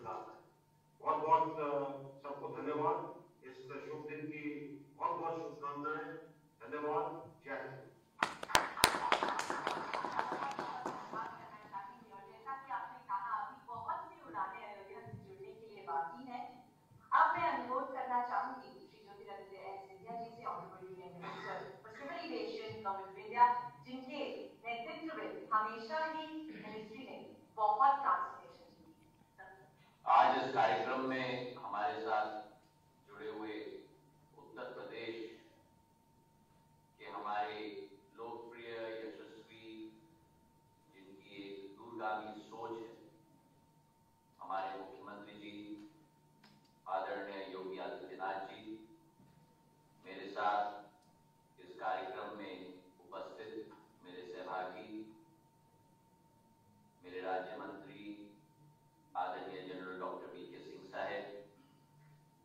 दिलाता है। बहुत बहुत सबको धन्यवाद। इस शुभ दिन की बहुत बहुत शुभकामनाएं। धन्यवाद। जय हिंद। जैसा कि आपने कहा, अभी बहुत सी उड़ानें अयोध्या से जुड़ने के लिए बाकी है। अब मैं अनुरोध करना चाहूंगी श्री ज्योतिरादित्य सिंधिया जी से, honourable union minister for civil aviation government of India, जिनके नेतृत्व में हमेशा ही मिनिस्ट्री ने बहुत ट्रांसफॉर्मेशन की। आज इस कार्यक्रम में हमारे साथ जुड़े हुए उत्तर प्रदेश के हमारे लोकप्रिय, यशस्वी, जिनकी एक दूरगामी सोच है, हमारे मुख्यमंत्री जी आदरणीय योगी आदित्यनाथ जी, मेरे साथ इस कार्यक्रम में उपस्थित मेरे सहभागी, मेरे राज्य मंत्री आदरणीय जनरल डॉक्टर वी के सिंह साहब,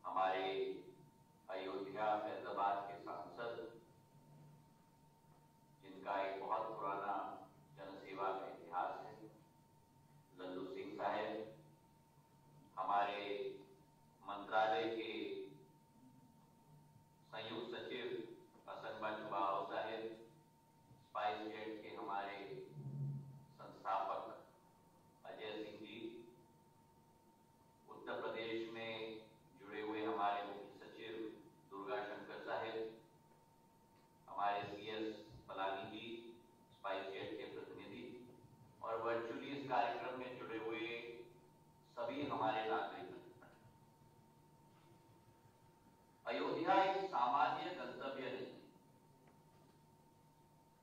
हमारे अयोध्या फैजाबाद के सांसद, जिनका एक बहुत पुराना जनसेवा का इतिहास है, लल्लू सिंह साहब, हमारे मंत्रालय के संयुक्त सचिव असंबा चुबाव साहब, स्पाइस जेट के हमारे संस्थापक अजय सिंह जी, उत्तर प्रदेश में जुड़े हुए हमारे मुख्य सचिव दुर्गा शंकर साहब, हमारे सीएस पलानी जी, स्पाइस जेट के प्रतिनिधि, और वर्चुअली इस कार्यक्रम में जुड़े हुए सभी हमारे नागरिक। अयोध्या एक सामान्य गंतव्य नहीं,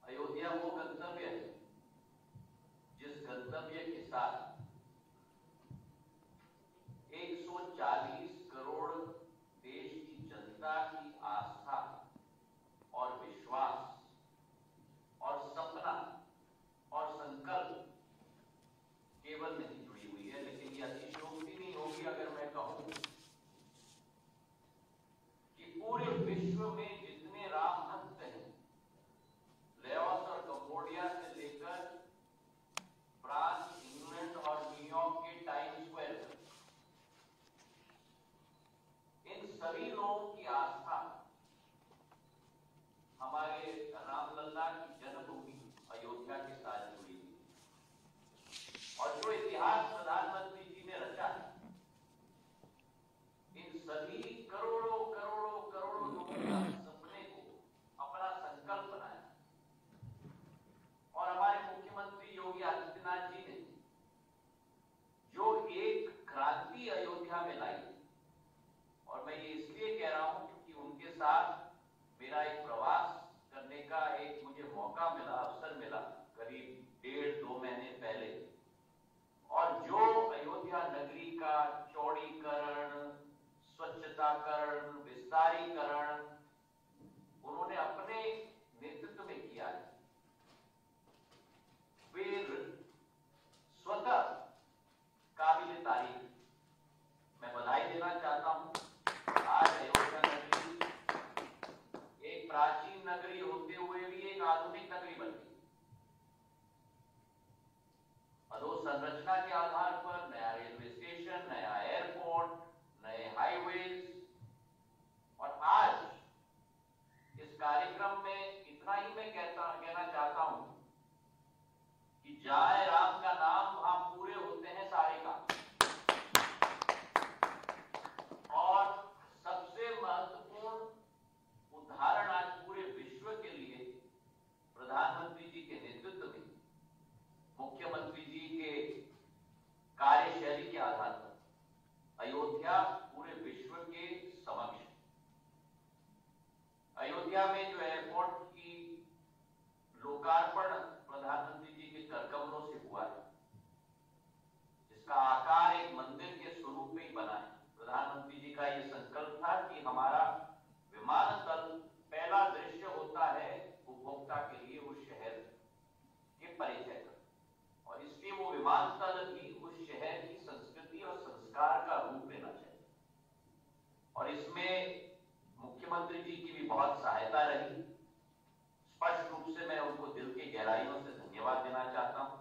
अयोध्या वो गंतव्य है जिस गंतव्य के साथ 140 करोड़ देश की जनता की आस्था और विश्वास और सपना और संकल्प केवल नहीं जुड़ी हुई है, लेकिन यह अतिशयोक्ति नहीं होगी अगर मैं कहूं कि पूरे विश्व में जितने राम भक्त हैं, लेओस और कंबोडिया से लेकर फ्रांस, इंग्लैंड और न्यूयॉर्क के टाइम स्क्वायर, इन सभी लोगों की आस्था हमारे रामलला की जन्मभूमि अयोध्या के साथ जुड़ी हुई है। और जो इतिहास प्रधानमंत्री जी ने रचा है, इन सभी करोड़ों करोड़ों करोड़ों लोगों का सपने को अपना संकल्प बनाया, और हमारे मुख्यमंत्री योगी आदित्यनाथ जी ने जो एक क्रांति अयोध्या में लाई, और मैं ये इसलिए कह रहा हूं क्योंकि उनके साथ मेरा एक प्रवास करने का एक मुझे मौका मिला, अवसर मिला करीब 1.5-2 महीने पहले, और जो अयोध्या नगरी का चौड़ीकरण, स्वच्छताकरण, विस्तारीकरण उन्होंने अपने नेतृत्व में किया है, वे स्वतः काबिल तारीफ। मैं बधाई देना चाहता हूं। आज अयोध्या नगरी एक प्राचीन नगरी होते हुए भी एक आधुनिक नगरी बन गई। अधोसंरचना के आधार पर नया रेलवे स्टेशन, नया एयरपोर्ट, नए हाईवेज, और आज इस कार्यक्रम में इतना ही मैं कहना चाहता हूं कि जाए राम का नाम, वहां पूरे होते हैं सारे काम। और सबसे महत्वपूर्ण उदाहरण आज पूरे विश्व के लिए प्रधानमंत्री जी के नेतृत्व में, मुख्यमंत्री जी के कार्यशैली के आधार पर अयोध्या पूरे विश्व के समक्ष। अयोध्या में जो एयरपोर्ट की लोकार्पण प्रधानमंत्री जी के करकमलों से हुआ है, जिसका आकार एक मंदिर के स्वरूप में ही बना है। प्रधानमंत्री जी का यह संकल्प था कि हमारा विमानतल पहला दृश्य होता है उपभोक्ता के लिए उस शहर के परिचय का, और इसलिए वो विमानतल भी उस शहर की संस्कृति और संस्कार का रूप लेना चाहिए। और इसमें मुख्यमंत्री जी की भी बहुत सहायता रही। स्पष्ट रूप से मैं उनको दिल की गहराइयों से धन्यवाद देना चाहता हूं।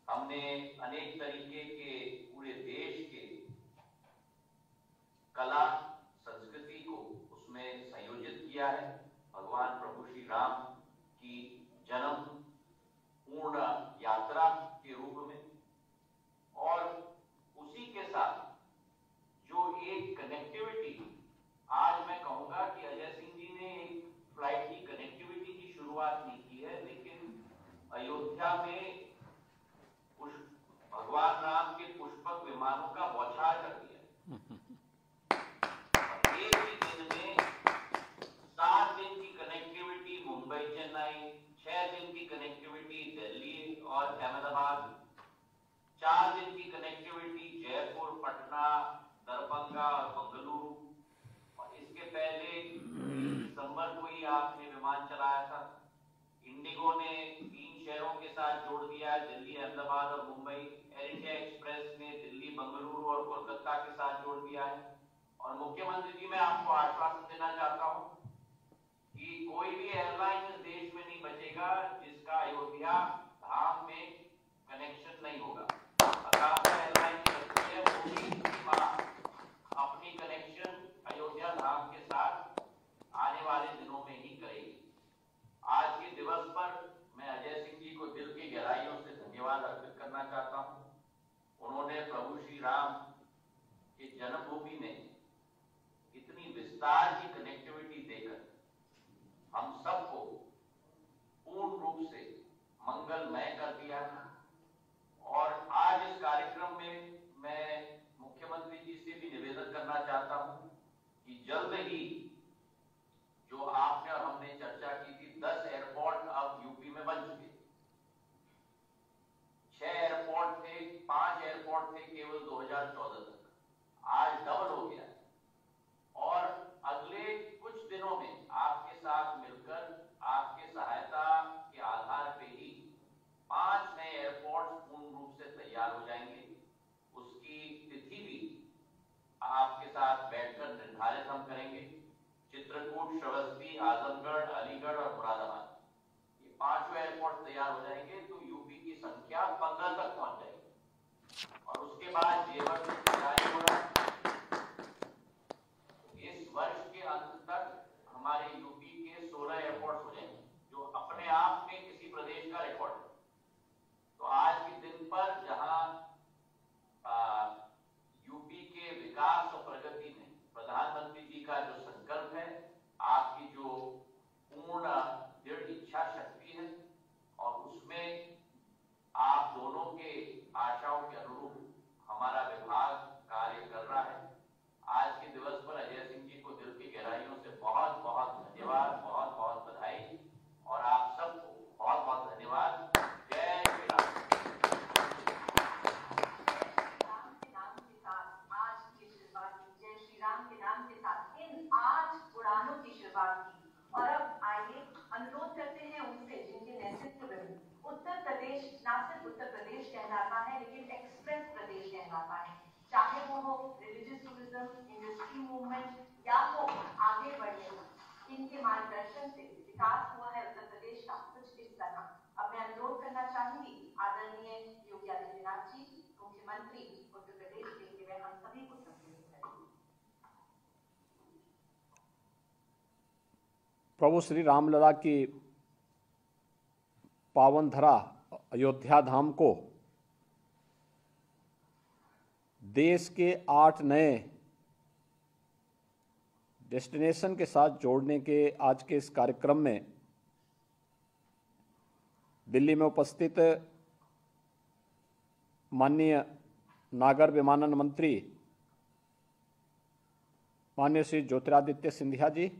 हमने अनेक तरीके और कोलकाता के साथ जोड़ दिया है। और मुख्यमंत्री जी, मैं आपको आश्वासन देना चाहता हूं कि कोई भी एयरलाइन इस देश में नहीं बचेगा जिसका अयोध्या धाम में कनेक्शन नहीं होगा। अकाल एयरलाइन है वो भी अपनी कनेक्शन अयोध्या धाम के साथ आने वाले दिनों में ही करेगी। आज के दिवस पर मैं अजय सिंह जी को दिल की गहराइयों से धन्यवाद अर्पित करना चाहता हूं। उन्होंने प्रभु श्री राम की जन्मभूमि में इतनी विस्तार की कनेक्टिविटी देकर हम सबको पूर्ण रूप से मंगलमय कर दिया है। और आज इस कार्यक्रम में मैं मुख्यमंत्री जी से भी निवेदन करना चाहता हूं कि जल्द ही जो आपने और हमने चर्चा की थी, 10 एयरपोर्ट अब यूपी में बन चुके। 6 एयरपोर्ट थे, 5 एयरपोर्ट थे केवल 2014 तक, आज डबल हो गया। और अगले कुछ दिनों में आपके साथ मिलकर, आपके सहायता के आधार पे ही 5 नए एयरपोर्ट पूर्ण रूप से तैयार हो जाएंगे। उसकी तिथि भी आपके साथ बैठकर निर्धारित हम करेंगे। चित्रकूट, श्रावस्ती, आजमगढ़, अलीगढ़ और मुरादाबाद, ये 5 एयरपोर्ट तैयार हो जाएंगे तो यूपी की संख्या 15 तक पहुंच जाएगी। और उसके बाद जेवर में तैयारी हो रहा है। इस वर्ष के अंत तक हमारे यूपी के 16 एयरपोर्ट हो जाएंगे, जो अपने आप में किसी प्रदेश का रिकॉर्ड है। तो आज के दिन पर जहां यूपी के विकास और प्रगति में प्रधानमंत्री जी का जो संकल्प है, आपकी जो पूर्ण दृढ़ इच्छा शक्ति है, और उसमें आप दोनों के आशाओं के अनुरूप हमारा विभाग कार्य कर रहा है। आज के दिवस पर अजय सिंह जी को दिल की गहराइयों से बहुत बहुत धन्यवाद, बहुत बहुत बधाई, और आप सबको बहुत बहुत धन्यवाद। जय श्री राम। राम के नाम के साथ आज की शुरुआत की, जय श्री राम के नाम के साथ इन 8 उड़ानों की शुरुआत की। और अब आइए अनुरोध करते हैं उनसे जिनके नेतृत्व में उत्तर प्रदेश न सिर्फ उत्तर प्रदेश कहलाता है, लेकिन एक्सप्रेस प्रदेश कहलाता है। चाहे वो हो रिलीजियस टूरिज्म, इंडस्ट्री मूवमेंट या हो आगे बढ़ने, इनके मार्गदर्शन से विकास हुआ है उत्तर प्रदेश का कुछ इस तरह। अब मैं अनुरोध करना चाहूंगी आदरणीय योगी आदित्यनाथ जी, मुख्यमंत्री उत्तर प्रदेश के लिए, वे हम सभी को संबोधित करेंगे। प्रभु श्री रामलला की पावन धरा अयोध्या धाम को देश के 8 नए डेस्टिनेशन के साथ जोड़ने के आज के इस कार्यक्रम में दिल्ली में उपस्थित माननीय नागर विमानन मंत्री माननीय श्री ज्योतिरादित्य सिंधिया जी,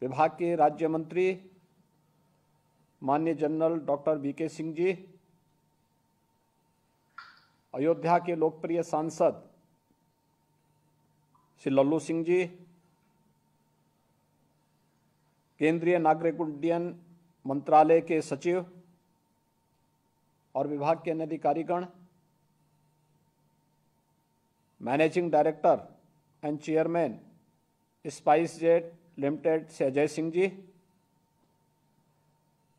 विभाग के राज्य मंत्री माननीय general doctor VK Singh ji, Ayodhya के लोकप्रिय सांसद श्री लल्लू सिंह जी, केंद्रीय नागरिक उड्डयन मंत्रालय के सचिव और विभाग के अन्य अधिकारीगण, managing director and chairman spice jet limited से अजय सिंह जी,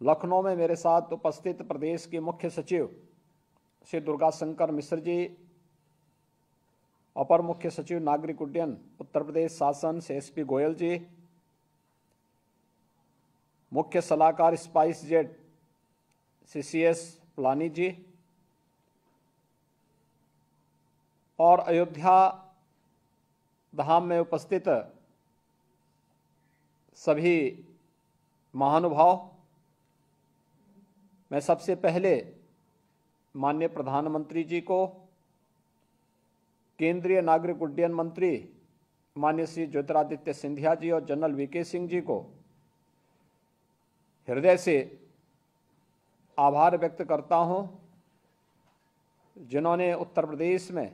लखनऊ में मेरे साथ उपस्थित प्रदेश के मुख्य सचिव श्री दुर्गा शंकर मिश्र जी, अपर मुख्य सचिव नागरिक उड्डयन उत्तर प्रदेश शासन से एसपी गोयल जी, मुख्य सलाहकार स्पाइस जेट सीसीएस प्लानी जी, और अयोध्या धाम में उपस्थित सभी महानुभाव, मैं सबसे पहले माननीय प्रधानमंत्री जी को, केंद्रीय नागरिक उड्डयन मंत्री माननीय श्री ज्योतिरादित्य सिंधिया जी और जनरल वीके सिंह जी को हृदय से आभार व्यक्त करता हूं, जिन्होंने उत्तर प्रदेश में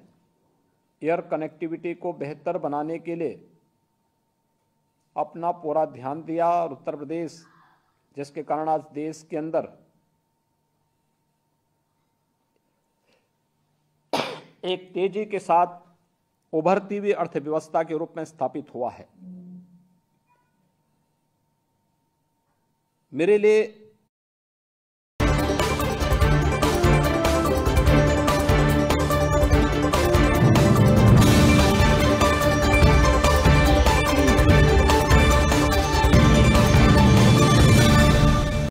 एयर कनेक्टिविटी को बेहतर बनाने के लिए अपना पूरा ध्यान दिया, और उत्तर प्रदेश जिसके कारण आज देश के अंदर एक तेजी के साथ उभरती हुई अर्थव्यवस्था के रूप में स्थापित हुआ है। मेरे लिए